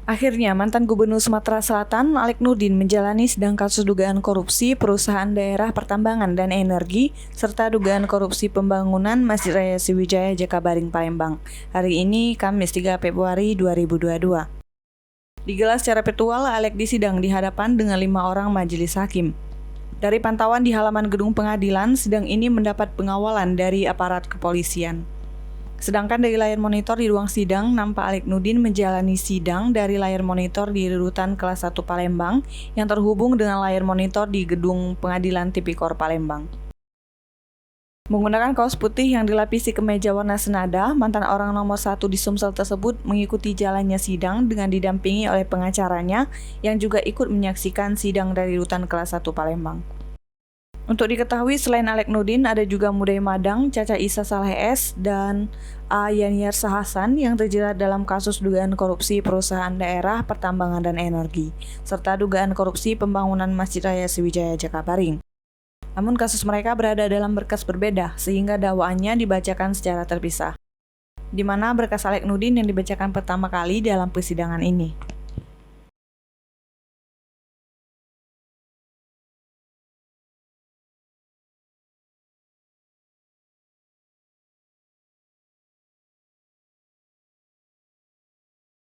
Akhirnya, mantan Gubernur Sumatera Selatan, Alex Nurdin, menjalani sidang kasus dugaan korupsi perusahaan daerah pertambangan dan energi, serta dugaan korupsi pembangunan Masjid Raya Sriwijaya Jakabaring, Palembang, hari ini, Kamis 3 Februari 2022. Digelar secara virtual, Alex disidang di hadapan dengan 5 orang majelis hakim. Dari pantauan di halaman gedung pengadilan, sidang ini mendapat pengawalan dari aparat kepolisian. Sedangkan dari layar monitor di ruang sidang, nampak Alex Nurdin menjalani sidang dari layar monitor di Rutan Kelas 1 Palembang yang terhubung dengan layar monitor di gedung pengadilan Tipikor Palembang. Menggunakan kaos putih yang dilapisi kemeja warna senada, mantan orang nomor 1 di Sumsel tersebut mengikuti jalannya sidang dengan didampingi oleh pengacaranya yang juga ikut menyaksikan sidang dari Rutan Kelas 1 Palembang. Untuk diketahui, selain Alex Nurdin, ada juga Mudai Madang, Caca Isa Saleh S, dan A. Yaniar Hasan yang terjerat dalam kasus dugaan korupsi perusahaan daerah pertambangan dan energi, serta dugaan korupsi pembangunan Masjid Raya Sriwijaya Jakabaring. Namun kasus mereka berada dalam berkas berbeda, sehingga dakwaannya dibacakan secara terpisah, di mana berkas Alex Nurdin yang dibacakan pertama kali dalam persidangan ini.